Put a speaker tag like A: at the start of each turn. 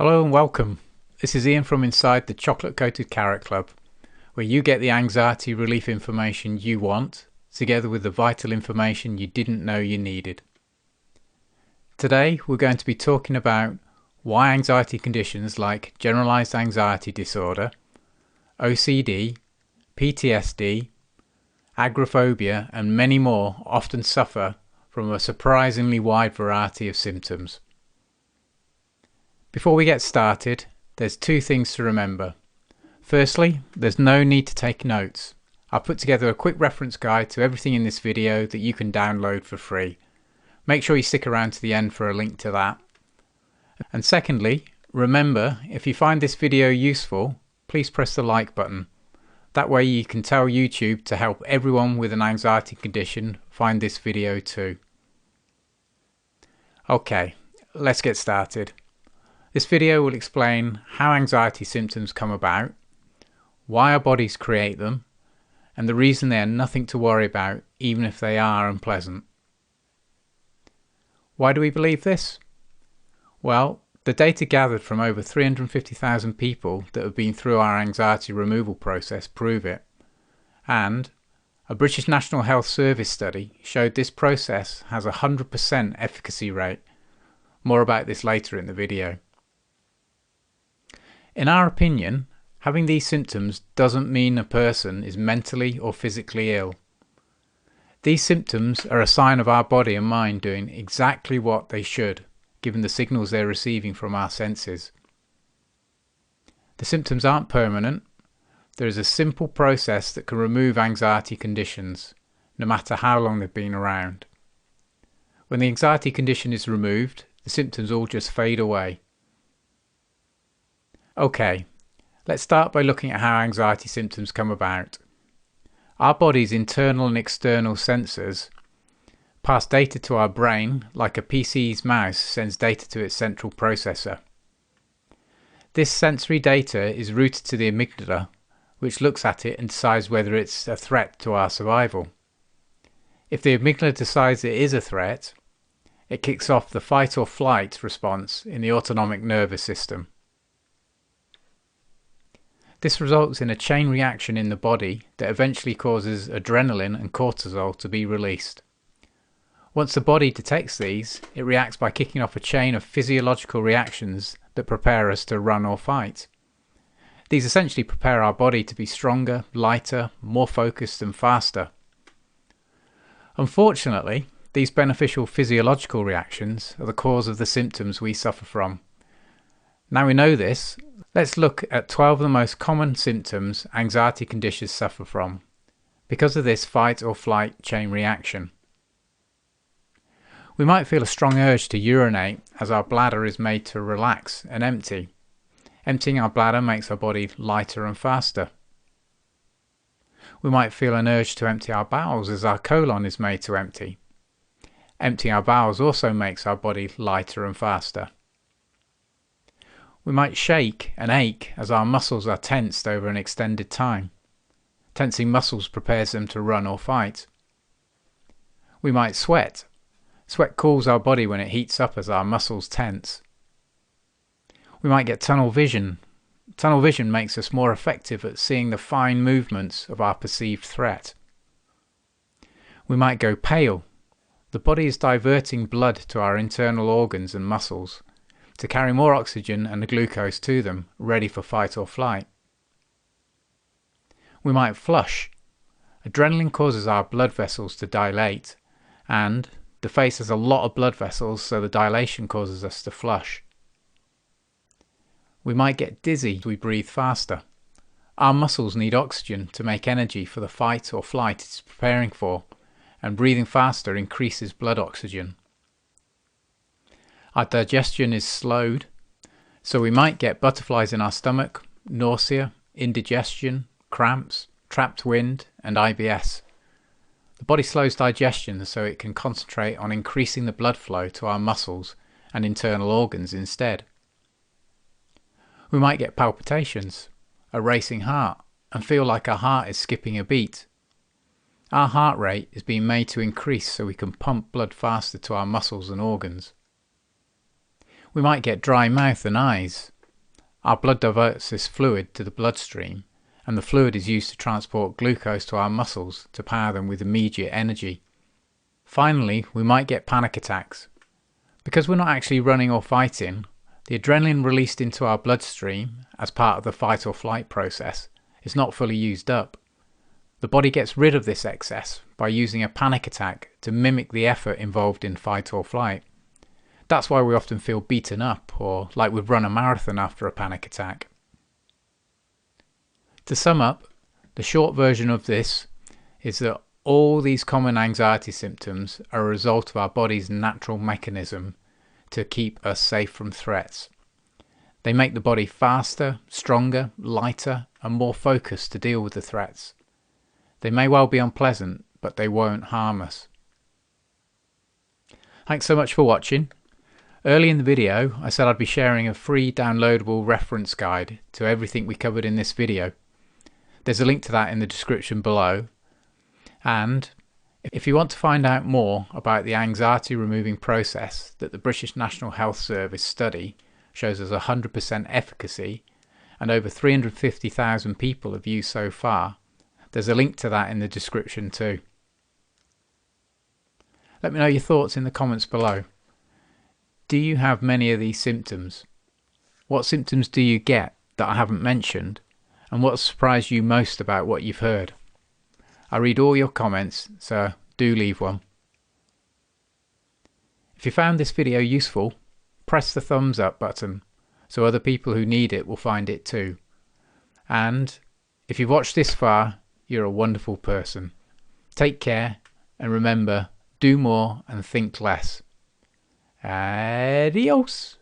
A: Hello and welcome. This is Ian from inside the Chocolate Coated Carrot Club, where you get the anxiety relief information you want, together with the vital information you didn't know you needed. Today we're going to be talking about why anxiety conditions like generalized anxiety disorder, OCD, PTSD, agoraphobia and many more often suffer from a surprisingly wide variety of symptoms. Before we get started, there's two things to remember. Firstly, there's no need to take notes. I've put together a quick reference guide to everything in this video that you can download for free. Make sure you stick around to the end for a link to that. And secondly, remember, if you find this video useful, please press the like button. That way you can tell YouTube to help everyone with an anxiety condition find this video too. Okay, let's get started. This video will explain how anxiety symptoms come about, why our bodies create them, and the reason they are nothing to worry about even if they are unpleasant. Why do we believe this? Well, the data gathered from over 350,000 people that have been through our anxiety removal process prove it, and a British National Health Service study showed this process has a 100% efficacy rate. More about this later in the video. In our opinion, having these symptoms doesn't mean a person is mentally or physically ill. These symptoms are a sign of our body and mind doing exactly what they should, given the signals they're receiving from our senses. The symptoms aren't permanent. There is a simple process that can remove anxiety conditions, no matter how long they've been around. When the anxiety condition is removed, the symptoms all just fade away. Okay, let's start by looking at how anxiety symptoms come about. Our body's internal and external sensors pass data to our brain like a PC's mouse sends data to its central processor. This sensory data is routed to the amygdala, which looks at it and decides whether it's a threat to our survival. If the amygdala decides it is a threat, it kicks off the fight or flight response in the autonomic nervous system. This results in a chain reaction in the body that eventually causes adrenaline and cortisol to be released. Once the body detects these, it reacts by kicking off a chain of physiological reactions that prepare us to run or fight. These essentially prepare our body to be stronger, lighter, more focused and faster. Unfortunately, these beneficial physiological reactions are the cause of the symptoms we suffer from. Now we know this, let's look at 12 of the most common symptoms anxiety conditions suffer from, because of this fight or flight chain reaction. We might feel a strong urge to urinate as our bladder is made to relax and empty. Emptying our bladder makes our body lighter and faster. We might feel an urge to empty our bowels as our colon is made to empty. Emptying our bowels also makes our body lighter and faster. We might shake and ache as our muscles are tensed over an extended time. Tensing muscles prepares them to run or fight. We might sweat. Sweat cools our body when it heats up as our muscles tense. We might get tunnel vision. Tunnel vision makes us more effective at seeing the fine movements of our perceived threat. We might go pale. The body is diverting blood to our internal organs and muscles to carry more oxygen and the glucose to them, ready for fight or flight. We might flush. Adrenaline causes our blood vessels to dilate, and the face has a lot of blood vessels, so the dilation causes us to flush. We might get dizzy as we breathe faster. Our muscles need oxygen to make energy for the fight or flight it's preparing for, and breathing faster increases blood oxygen. Our digestion is slowed, so we might get butterflies in our stomach, nausea, indigestion, cramps, trapped wind, and IBS. The body slows digestion so it can concentrate on increasing the blood flow to our muscles and internal organs instead. We might get palpitations, a racing heart, and feel like our heart is skipping a beat. Our heart rate is being made to increase so we can pump blood faster to our muscles and organs. We might get dry mouth and eyes. Our blood diverts this fluid to the bloodstream, and the fluid is used to transport glucose to our muscles to power them with immediate energy. Finally, we might get panic attacks. Because we're not actually running or fighting, the adrenaline released into our bloodstream as part of the fight or flight process is not fully used up. The body gets rid of this excess by using a panic attack to mimic the effort involved in fight or flight. That's why we often feel beaten up or like we've run a marathon after a panic attack. To sum up, the short version of this is that all these common anxiety symptoms are a result of our body's natural mechanism to keep us safe from threats. They make the body faster, stronger, lighter, and more focused to deal with the threats. They may well be unpleasant, but they won't harm us. Thanks so much for watching. Early in the video, I said I'd be sharing a free downloadable reference guide to everything we covered in this video. There's a link to that in the description below. And if you want to find out more about the anxiety removing process that the British National Health Service study shows as 100% efficacy and over 350,000 people have used so far, there's a link to that in the description too. Let me know your thoughts in the comments below. Do you have many of these symptoms? What symptoms do you get that I haven't mentioned? And what surprised you most about what you've heard? I read all your comments, so do leave one. If you found this video useful, press the thumbs up button so other people who need it will find it too. And if you've watched this far, you're a wonderful person. Take care, and remember, do more and think less. Adios.